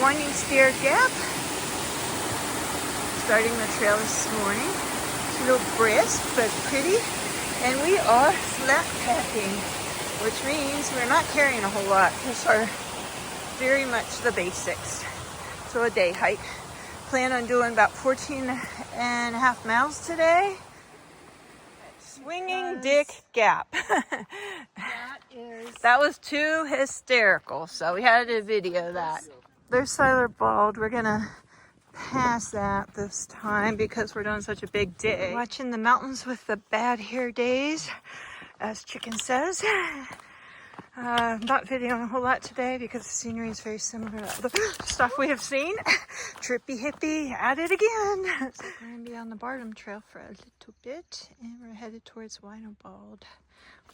winding stair gap. Starting the trail this morning. It's a little brisk but pretty. And we are flat packing, which means we're not carrying a whole lot. These are very much the basics. So a day hike. Plan on doing about 14.5 miles today. Swinging Dick Gap. That was too hysterical, so we had to video that. There's Siler Bald. We're gonna pass that this time because we're doing such a big day. Watching the mountains with the bad hair days, as Chicken says. Not videoing a whole lot today because the scenery is very similar to other stuff we have seen. Trippy Hippy at it again. So we're going to be on the Barnum Trail for a little bit, and we're headed towards Winobald.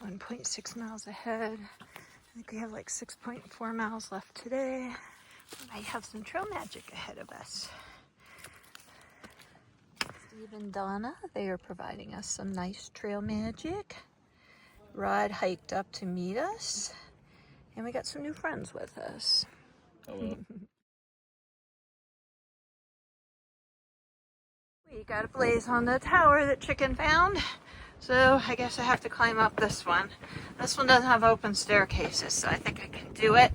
1.6 miles ahead. I think we have like 6.4 miles left today. We might have some trail magic ahead of us. Steve and Donna, they are providing us some nice trail magic. Rod hiked up to meet us, and we got some new friends with us. Hello. We got a blaze on the tower that Chicken found, so I guess I have to climb up this one. This one doesn't have open staircases, so I think I can do it.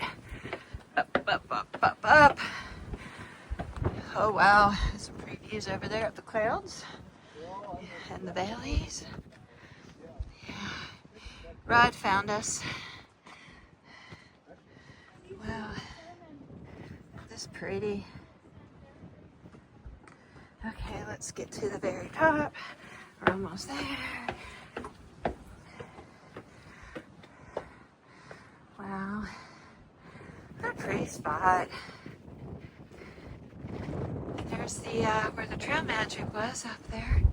Up, up, up, up, up. Oh wow, there's some previews over there of the clouds and the valleys. Rod found us. Wow, this is pretty. Okay, let's get to the very top. We're almost there. Wow, what a pretty spot. There's the where the trail magic was up there.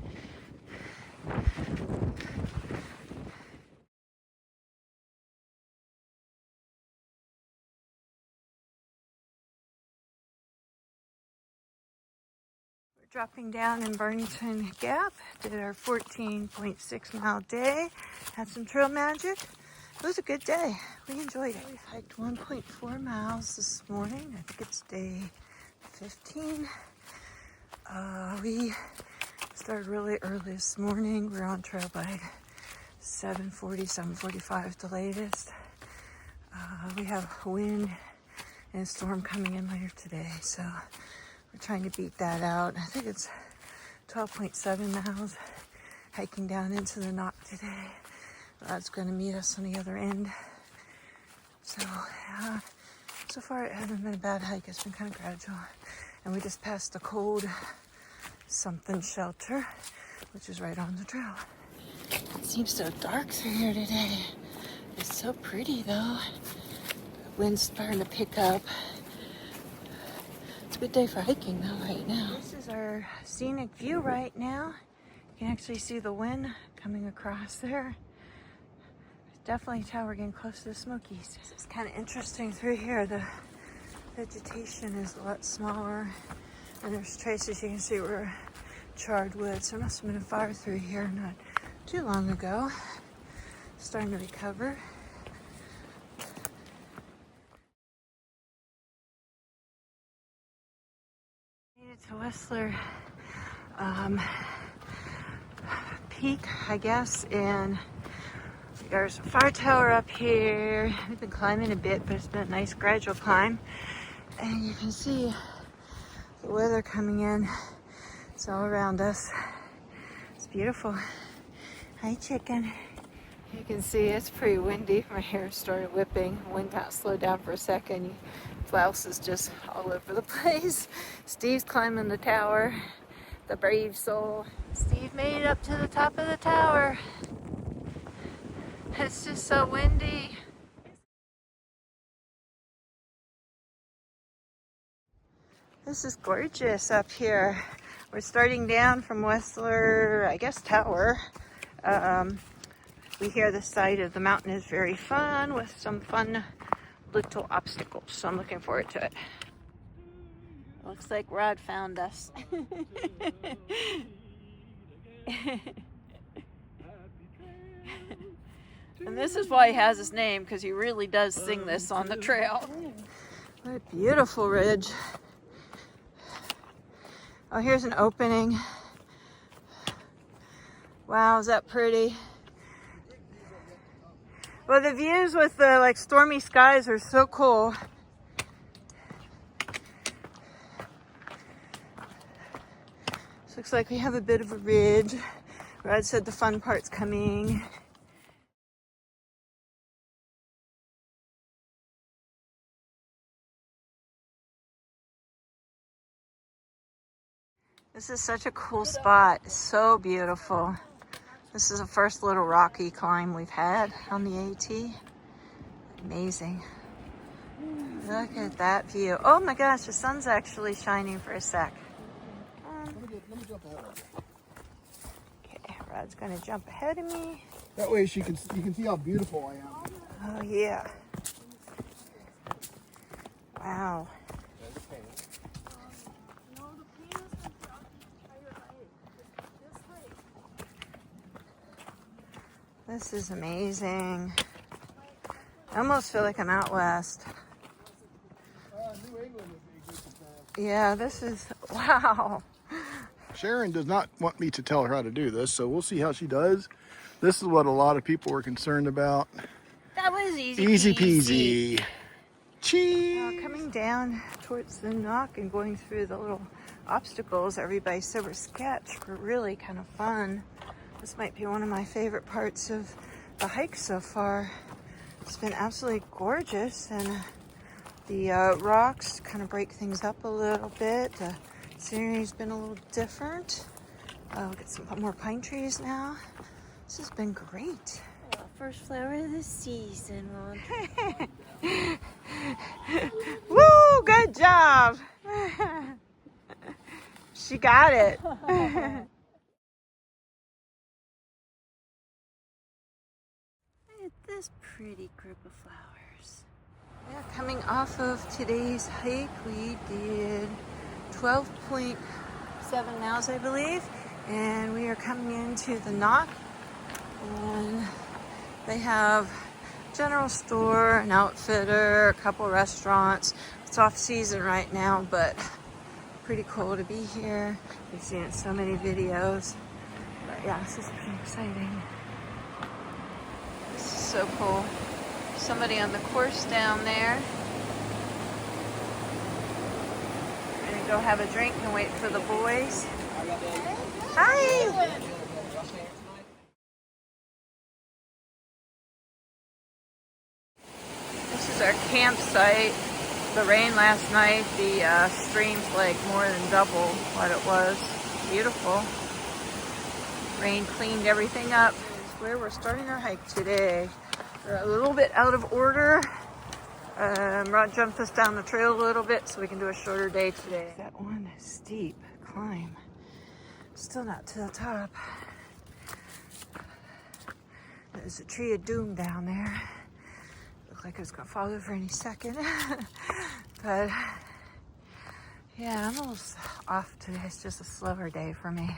Dropping down in Burlington Gap, did our 14.6 mile day, had some trail magic. It was a good day. We enjoyed it. We hiked 1.4 miles this morning. I think it's day 15. We started really early this morning. We were on trail by 7:40, 7:45 the latest. We have wind and a storm coming in later today, so we're trying to beat that out. I think it's 12.7 miles hiking down into the knot today. Rod's going to meet us on the other end. So far it hasn't been a bad hike. It's been kind of gradual. And we just passed the cold something shelter, which is right on the trail. It seems so dark through here today. It's so pretty though. The wind's starting to pick up. It's a good day for hiking though right now. This is our scenic view right now. You can actually see the wind coming across there. Definitely tell we're getting close to the Smokies. It's kind of interesting through here. The vegetation is a lot smaller, and there's traces you can see where charred wood. So there must have been a fire through here not too long ago. Starting to recover. To Whistler Peak, I guess, and there's a fire tower up here. We've been climbing a bit, but it's been a nice gradual climb, and you can see the weather coming in. It's all around us. It's beautiful. Hi, Chicken. You can see it's pretty windy. My hair started whipping. Wind got slowed down for a second. Blouse is just all over the place. Steve's climbing the tower, the brave soul. Steve made it up to the top of the tower. It's just so windy. This is gorgeous up here. We're starting down from Whistler, I guess, Tower. We hear the side of the mountain is very fun with some fun little obstacles, so I'm looking forward to it. Looks like Rod found us. And this is why he has his name, because he really does sing this on the trail. What a beautiful ridge. Oh, here's an opening. Wow, is that pretty? Well, the views with the like stormy skies are so cool. This looks like we have a bit of a ridge. Rod said the fun part's coming. This is such a cool spot. It's so beautiful. This is the first little rocky climb we've had on the AT. Amazing. Look at that view. Oh my gosh, the sun's actually shining for a sec. Let me jump ahead of you. Okay, Rod's gonna jump ahead of me. That way you can see how beautiful I am. Oh yeah. Wow. This is amazing. I almost feel like I'm out west. New England would be a good comparison. Yeah, this is, wow. Sharon does not want me to tell her how to do this, so we'll see how she does. This is what a lot of people were concerned about. That was easy. Easy peasy. Cheese. Coming down towards the knock and going through the little obstacles everybody said were sketch were really kind of fun. This might be one of my favorite parts of the hike so far. It's been absolutely gorgeous, and the rocks kind of break things up a little bit. The scenery's been a little different. We'll get some more pine trees now. This has been great. First flower of the season. Woo, good job. She got it. Look at this pretty group of flowers. Yeah, coming off of today's hike, we did 12.7 miles, I believe, and we are coming into the knock, and they have a general store, an outfitter, a couple restaurants. It's off season right now, but pretty cool to be here. We've seen it in so many videos, but yeah, this is pretty exciting. This is so cool. Somebody on the course down there. We're gonna go have a drink and wait for the boys. Hi! This is our campsite. The rain last night, the stream's like more than double what it was. Beautiful. Rain cleaned everything up. It's where we're starting our hike today. We're a little bit out of order. Rod jumped us down the trail a little bit so we can do a shorter day today. That one steep climb. Still not to the top. There's a tree of doom down there. Looked like it was gonna fall over any second. But yeah, I'm almost off today. It's just a slower day for me.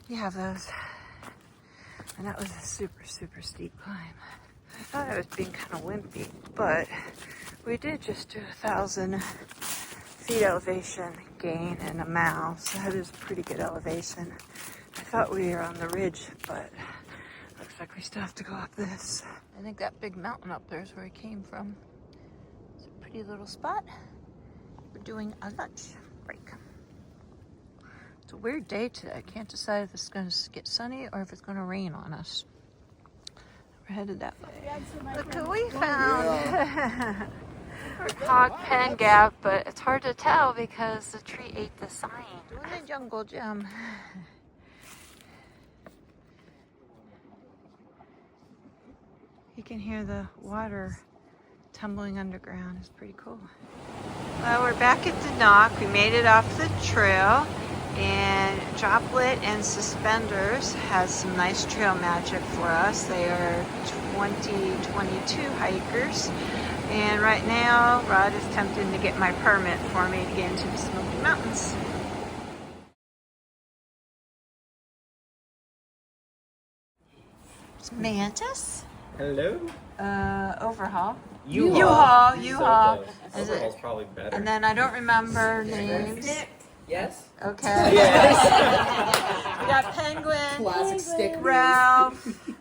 You have those. And that was a super, super steep climb. I thought I was being kind of wimpy, but we did just do 1,000 feet elevation gain in a mile, so that is pretty good elevation. I thought we were on the ridge, but looks like we still have to go up this. I think that big mountain up there is where I came from. It's a pretty little spot. We're doing a lunch break. It's a weird day today. I can't decide if it's going to get sunny or if it's going to rain on us. We're headed that way. Look who we found. Hog Pen Gap, but it's hard to tell because the tree ate the sign. Doing the jungle gym. You can hear the water tumbling underground. It's pretty cool. Well, we're back at the knock. We made it off the trail. And Droplet and Suspenders has some nice trail magic for us. They are 2022 hikers. And right now, Rod is attempting to get my permit for me to get into the Smoky Mountains. It's Mantis. Hello. Over Overhaul. U-Haul. U-Haul. So close. Is Overhaul's it? probably better. And then I don't remember names. Yes? Okay. Yes. We got Penguin, Classic stick. Ralph,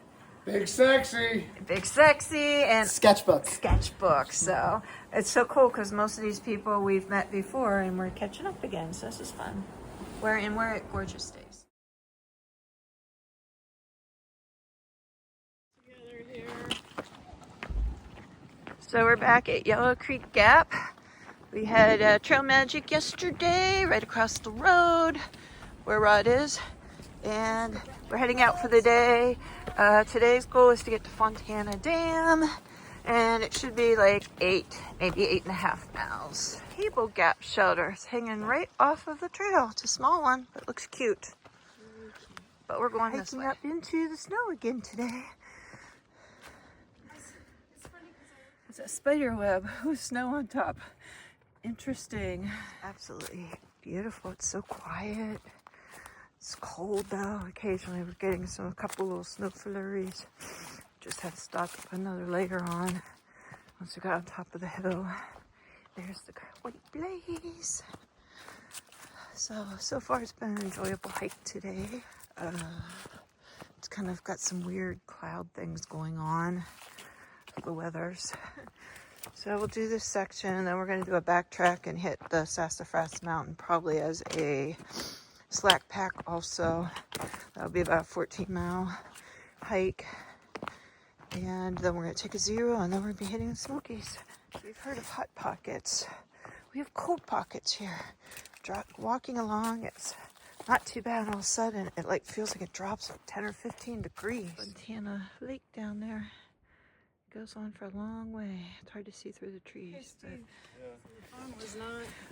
Big Sexy. Big Sexy, and Sketchbook. Sketchbook. So it's so cool because most of these people we've met before and we're catching up again. So this is fun. We're at Gorgeous Days. So we're back at Yellow Creek Gap. We had Trail Magic yesterday, right across the road where Rod is, and we're heading out for the day. Today's goal is to get to Fontana Dam, and it should be like 8, maybe 8.5 miles. Cable Gap shelter. It's hanging right off of the trail. It's a small one, but it looks cute. But we're going hiking up into the snow again today. It's a spider web with snow on top. Interesting. Absolutely beautiful. It's so quiet. It's cold though. Occasionally we're getting a couple little snow flurries. Just had to stock up another layer on once we got on top of the hill. There's the white blaze. So far it's been an enjoyable hike today. It's kind of got some weird cloud things going on. The weathers. So we'll do this section, and then we're going to do a backtrack and hit the Sassafras Mountain probably as a slack pack also. That'll be about a 14-mile hike. And then we're going to take a zero, and then we're going to be hitting the Smokies. We've heard of hot pockets. We have cold pockets here. Walking along, it's not too bad. All of a sudden, it like feels like it drops like 10 or 15 degrees. Fontana Lake down there. Goes on for a long way. It's hard to see through the trees. But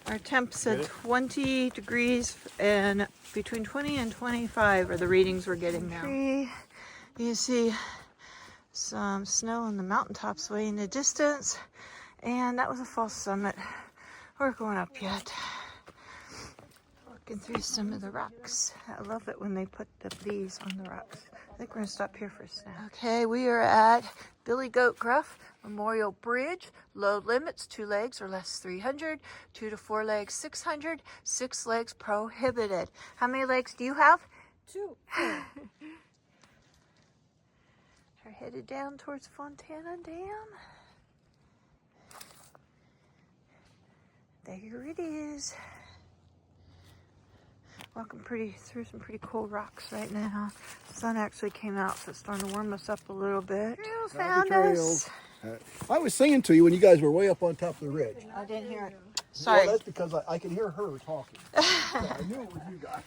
our temps at 20 degrees and between 20 and 25 are the readings we're getting now. You see some snow on the mountaintops way in the distance, and that was a false summit. We're going up yet. Walking through some of the rocks. I love it when they put the leaves on the rocks. I think we're going to stop here for a snack. Okay, we are at Billy Goat Gruff Memorial Bridge. Load limits, 2 legs or less 300, 2 to 4 legs 600, 6 legs prohibited. How many legs do you have? 2. We're headed down towards Fontana Dam. There it is. Walking through some pretty cold rocks right now. The sun actually came out, so it's starting to warm us up a little bit. Trails found us. I was singing to you when you guys were way up on top of the ridge. I didn't hear it. Sorry. Well, that's because I can hear her talking. So I knew it was you guys.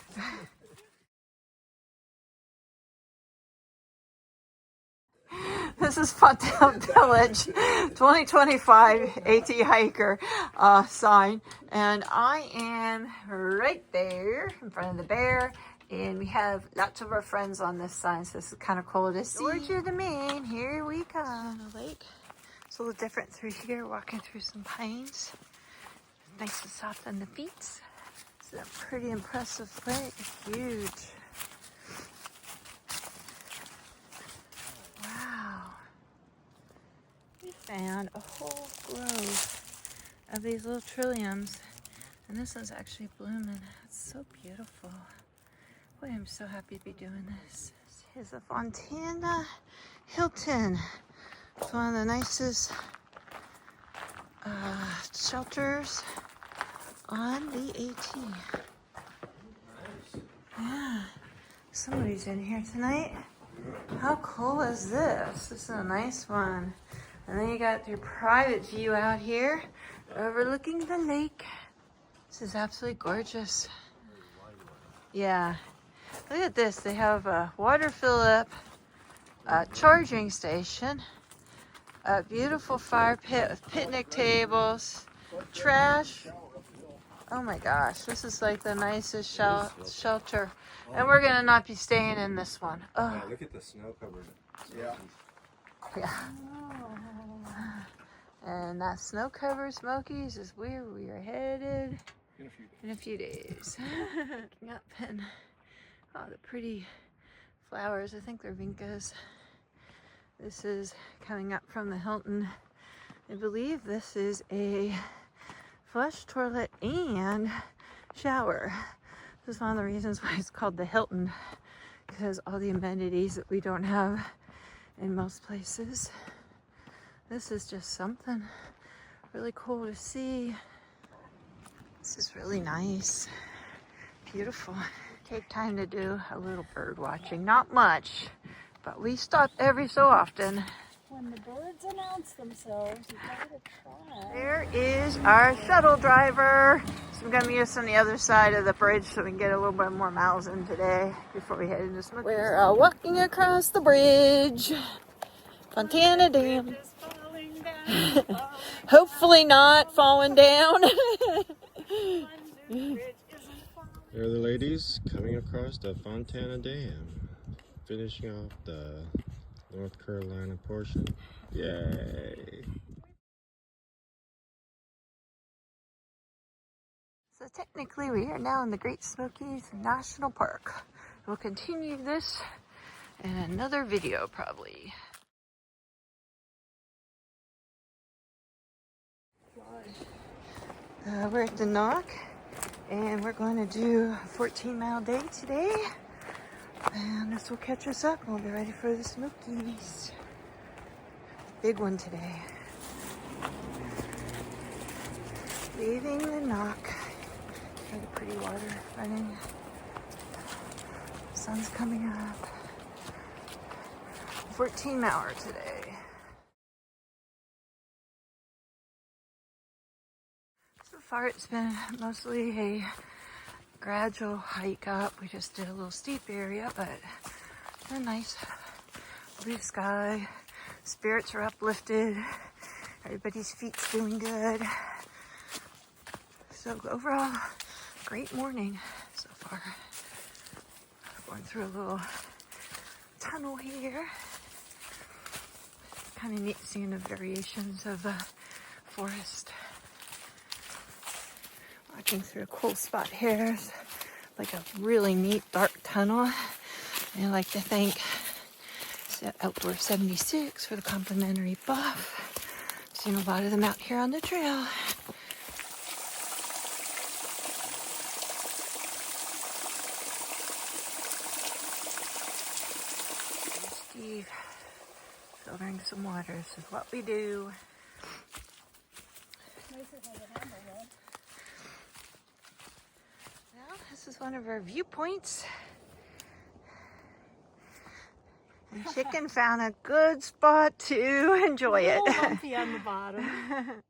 This is Fontana Village 2025 AT hiker sign, and I am right there in front of the bear, and we have lots of our friends on this sign, so this is kind of cool to see. Georgia the Main, here we come. The lake, it's a little different through here, walking through some pines. Nice and soft on the feet. It's a pretty impressive lake, huge. Found a whole grove of these little trilliums, and this one's actually blooming. It's so beautiful. Boy, I'm so happy to be doing this. This is a Fontana Hilton. It's one of the nicest shelters on the AT. Yeah, somebody's in here tonight. How cool is this? This is a nice one. And then you got your private view out here overlooking the lake. This is absolutely gorgeous. Yeah. Look at this. They have a water fill-up, a charging station, a beautiful fire pit with picnic tables, trash. Oh my gosh. This is like the nicest shelter. And we're going to not be staying in this one. Oh. Yeah, look at the snow covered. Yeah. Yeah. And that snow-covered Smokies is where we are headed in a few days. Looking up and the pretty flowers. I think they're vincas. This is coming up from the Hilton I believe this is a flush toilet and shower. This is one of the reasons why it's called the Hilton, because all the amenities that we don't have in most places. This is just something really cool to see. This is really nice, beautiful. Take time to do a little bird watching, not much, but we stop every so often. When the birds announce themselves, you gotta try. There is our shuttle driver. So we're gonna meet us on the other side of the bridge so we can get a little bit more miles in today before we head into Smoky. We're walking across the bridge. Fontana Dam. Hopefully not falling down. There are the ladies coming across the Fontana Dam, finishing off the North Carolina portion. Yay! So technically we are now in the Great Smokies National Park. We'll continue this in another video probably. We're at the Knock and we're going to do a 14-mile day today. And this will catch us up and we'll be ready for the Smokies. Big one today. Leaving the Knock. Got the pretty water running. Sun's coming up. 14-miler today. So far it's been mostly a gradual hike up. We just did a little steep area, but a nice blue sky. Spirits are uplifted. Everybody's feet's feeling good. So overall, great morning so far. Going through a little tunnel here. Kind of neat seeing the variations of the forest. Walking through a cool spot here. It's like a really neat dark tunnel. And I'd like to thank Outdoor 76 for the complimentary buff. Seen a lot of them out here on the trail. Steve filtering some water. This is what we do. Well, this is one of our viewpoints. And Chicken found a good spot to enjoy it. A little lumpy on the bottom.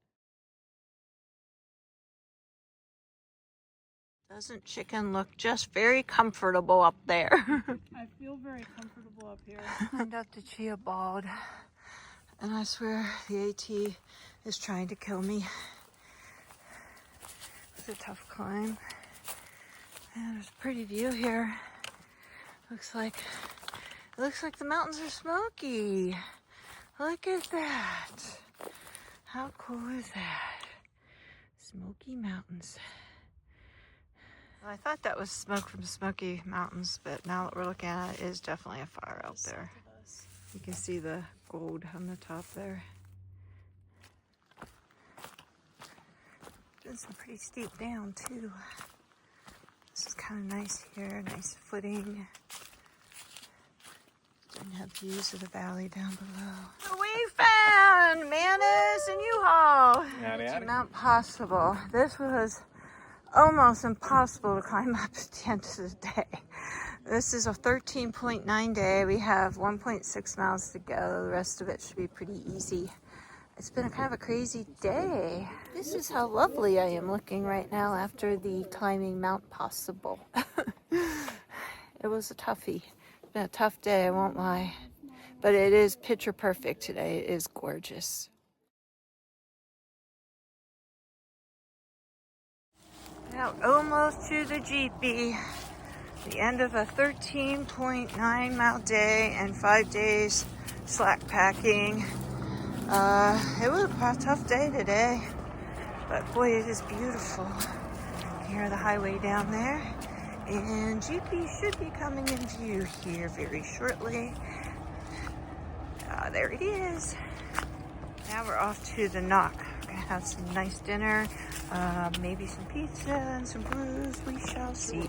Doesn't Chicken look just very comfortable up there? I feel very comfortable up here. Climbed up the Chia Bald, and I swear the AT is trying to kill me. It's a tough climb. And there's a pretty view here. Looks like the mountains are smoky. Look at that. How cool is that? Smoky Mountains. Well, I thought that was smoke from Smoky Mountains, but now that we're looking at it, it is definitely a fire out there. You can see the gold on the top there. Doing some pretty steep down too. This is kind of nice here, nice footing. And have views of the valley down below. We found Manus and U-Haul. It's Mount Possible. This was almost impossible to climb up at the end of the day. This is a 13.9 day. We have 1.6 miles to go. The rest of it should be pretty easy. It's been a kind of a crazy day. This is how lovely I am looking right now after the climbing Mount Possible. It was a toughie. It's been a tough day, I won't lie. But it is picture perfect today. It is gorgeous. Now almost to the GP. The end of a 13.9 mile day and 5 days slack packing. It was a tough day today, but boy, it is beautiful. Hear the highway down there, and GP should be coming in view here very shortly. There it is. Now we're off to the Knock. We're gonna have some nice dinner, maybe some pizza and some brews. We shall see.